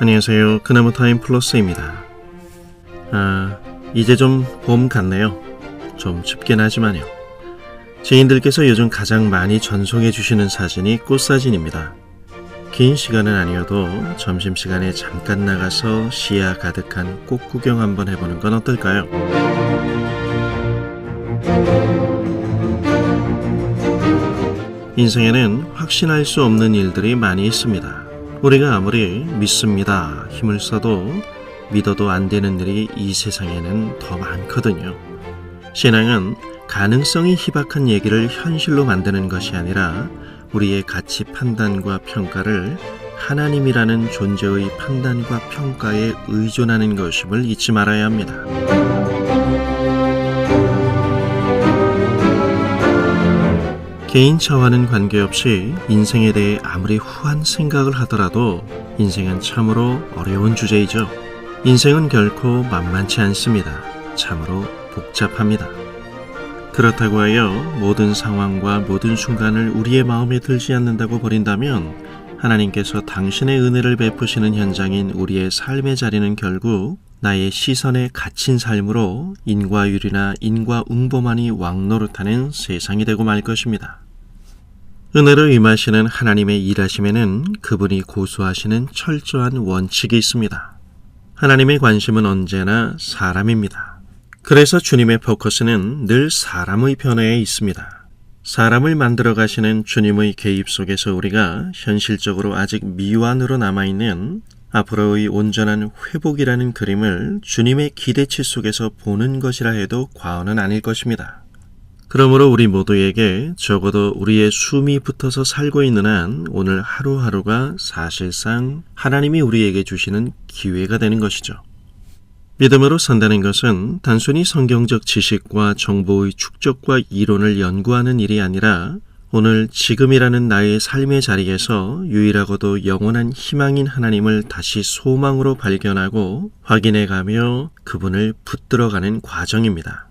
안녕하세요. 그나무 타임 플러스입니다. 이제 좀 봄 같네요. 좀 춥긴 하지만요. 지인들께서 요즘 가장 많이 전송해 주시는 사진이 꽃사진입니다. 긴 시간은 아니어도 점심시간에 잠깐 나가서 시야 가득한 꽃 구경 한번 해보는 건 어떨까요? 인생에는 확신할 수 없는 일들이 많이 있습니다. 우리가 아무리 믿습니다 힘을 써도 믿어도 안 되는 일이 이 세상에는 더 많거든요. 신앙은 가능성이 희박한 얘기를 현실로 만드는 것이 아니라 우리의 가치 판단과 평가를 하나님이라는 존재의 판단과 평가에 의존하는 것임을 잊지 말아야 합니다. 개인차와는 관계없이 인생에 대해 아무리 후한 생각을 하더라도 인생은 참으로 어려운 주제이죠. 인생은 결코 만만치 않습니다. 참으로 복잡합니다. 그렇다고 하여 모든 상황과 모든 순간을 우리의 마음에 들지 않는다고 버린다면 하나님께서 당신의 은혜를 베푸시는 현장인 우리의 삶의 자리는 결국 나의 시선에 갇힌 삶으로 인과율이나 인과응보만이 왕노릇하는 세상이 되고 말 것입니다. 은혜로 임하시는 하나님의 일하심에는 그분이 고수하시는 철저한 원칙이 있습니다. 하나님의 관심은 언제나 사람입니다. 그래서 주님의 포커스는 늘 사람의 변화에 있습니다. 사람을 만들어 가시는 주님의 개입 속에서 우리가 현실적으로 아직 미완으로 남아있는 앞으로의 온전한 회복이라는 그림을 주님의 기대치 속에서 보는 것이라 해도 과언은 아닐 것입니다. 그러므로 우리 모두에게 적어도 우리의 숨이 붙어서 살고 있는 한 오늘 하루하루가 사실상 하나님이 우리에게 주시는 기회가 되는 것이죠. 믿음으로 산다는 것은 단순히 성경적 지식과 정보의 축적과 이론을 연구하는 일이 아니라 오늘 지금이라는 나의 삶의 자리에서 유일하고도 영원한 희망인 하나님을 다시 소망으로 발견하고 확인해가며 그분을 붙들어가는 과정입니다.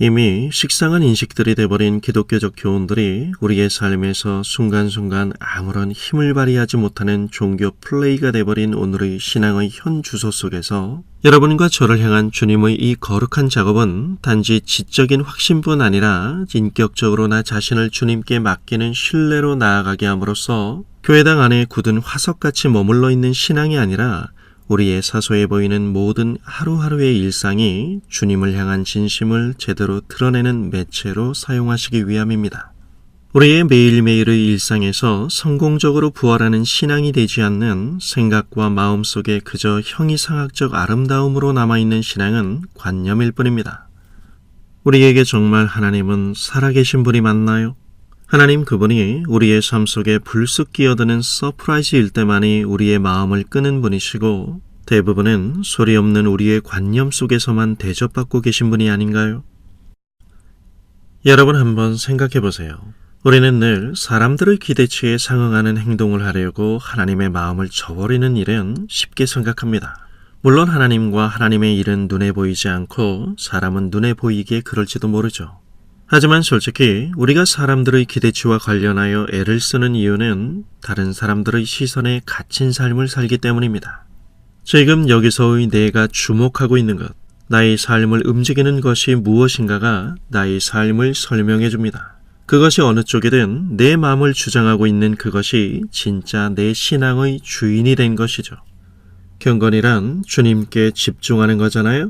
이미 식상한 인식들이 돼버린 기독교적 교훈들이 우리의 삶에서 순간순간 아무런 힘을 발휘하지 못하는 종교 플레이가 돼버린 오늘의 신앙의 현 주소 속에서 여러분과 저를 향한 주님의 이 거룩한 작업은 단지 지적인 확신뿐 아니라 인격적으로 나 자신을 주님께 맡기는 신뢰로 나아가게 함으로써 교회당 안에 굳은 화석같이 머물러 있는 신앙이 아니라 우리의 사소해 보이는 모든 하루하루의 일상이 주님을 향한 진심을 제대로 드러내는 매체로 사용하시기 위함입니다. 우리의 매일매일의 일상에서 성공적으로 부활하는 신앙이 되지 않는 생각과 마음 속에 그저 형이상학적 아름다움으로 남아있는 신앙은 관념일 뿐입니다. 우리에게 정말 하나님은 살아계신 분이 맞나요? 하나님 그분이 우리의 삶 속에 불쑥 끼어드는 서프라이즈일 때만이 우리의 마음을 끄는 분이시고 대부분은 소리 없는 우리의 관념 속에서만 대접받고 계신 분이 아닌가요? 여러분 한번 생각해 보세요. 우리는 늘 사람들의 기대치에 상응하는 행동을 하려고 하나님의 마음을 저버리는 일은 쉽게 생각합니다. 물론 하나님과 하나님의 일은 눈에 보이지 않고 사람은 눈에 보이기에 그럴지도 모르죠. 하지만 솔직히 우리가 사람들의 기대치와 관련하여 애를 쓰는 이유는 다른 사람들의 시선에 갇힌 삶을 살기 때문입니다. 지금 여기서의 내가 주목하고 있는 것, 나의 삶을 움직이는 것이 무엇인가가 나의 삶을 설명해 줍니다. 그것이 어느 쪽이든 내 마음을 주장하고 있는 그것이 진짜 내 신앙의 주인이 된 것이죠. 경건이란 주님께 집중하는 거잖아요.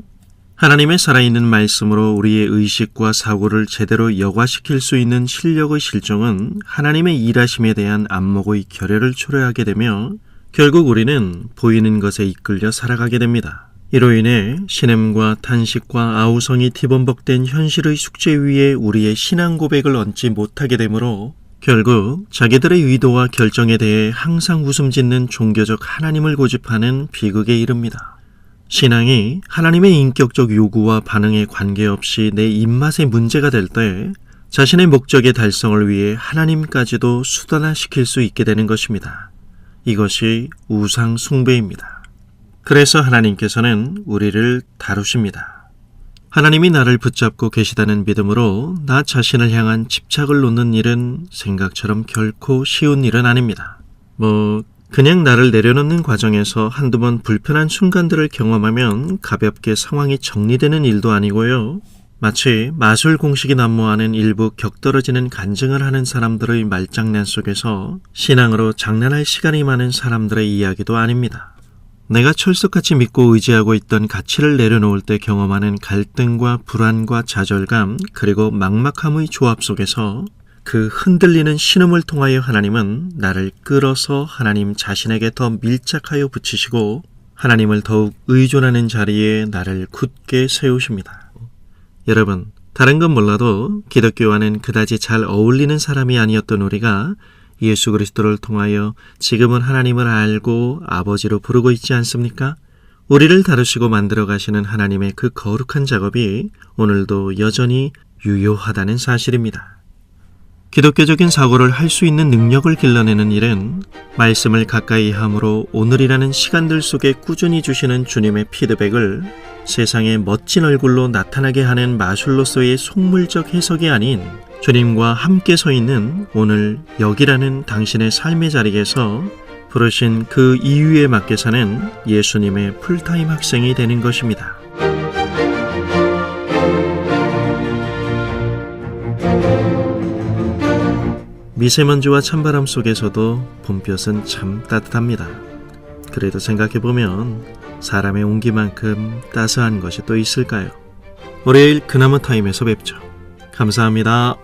하나님의 살아있는 말씀으로 우리의 의식과 사고를 제대로 여과시킬 수 있는 실력의 실종은 하나님의 일하심에 대한 안목의 결여를 초래하게 되며 결국 우리는 보이는 것에 이끌려 살아가게 됩니다. 이로 인해 신음과 탄식과 아우성이 뒤범벅된 현실의 숙제 위에 우리의 신앙 고백을 얹지 못하게 되므로 결국 자기들의 의도와 결정에 대해 항상 웃음 짓는 종교적 하나님을 고집하는 비극에 이릅니다. 신앙이 하나님의 인격적 요구와 반응에 관계없이 내 입맛에 문제가 될 때 자신의 목적의 달성을 위해 하나님까지도 수단화시킬 수 있게 되는 것입니다. 이것이 우상 숭배입니다. 그래서 하나님께서는 우리를 다루십니다. 하나님이 나를 붙잡고 계시다는 믿음으로 나 자신을 향한 집착을 놓는 일은 생각처럼 결코 쉬운 일은 아닙니다. 그냥 나를 내려놓는 과정에서 한두 번 불편한 순간들을 경험하면 가볍게 상황이 정리되는 일도 아니고요. 마치 마술 공식이 난무하는 일부 격떨어지는 간증을 하는 사람들의 말장난 속에서 신앙으로 장난할 시간이 많은 사람들의 이야기도 아닙니다. 내가 철석같이 믿고 의지하고 있던 가치를 내려놓을 때 경험하는 갈등과 불안과 좌절감 그리고 막막함의 조합 속에서 그 흔들리는 신음을 통하여 하나님은 나를 끌어서 하나님 자신에게 더 밀착하여 붙이시고 하나님을 더욱 의존하는 자리에 나를 굳게 세우십니다. 여러분, 다른 건 몰라도 기독교와는 그다지 잘 어울리는 사람이 아니었던 우리가 예수 그리스도를 통하여 지금은 하나님을 알고 아버지로 부르고 있지 않습니까? 우리를 다루시고 만들어 가시는 하나님의 그 거룩한 작업이 오늘도 여전히 유효하다는 사실입니다. 기독교적인 사고를 할 수 있는 능력을 길러내는 일은 말씀을 가까이 함으로 오늘이라는 시간들 속에 꾸준히 주시는 주님의 피드백을 세상의 멋진 얼굴로 나타나게 하는 마술로서의 속물적 해석이 아닌 주님과 함께 서 있는 오늘 여기라는 당신의 삶의 자리에서 부르신 그 이유에 맞게 사는 예수님의 풀타임 학생이 되는 것입니다. 미세먼지와 찬바람 속에서도 봄볕은 참 따뜻합니다. 그래도 생각해보면 사람의 온기만큼 따스한 것이 또 있을까요? 월요일 그나마 타임에서 뵙죠. 감사합니다.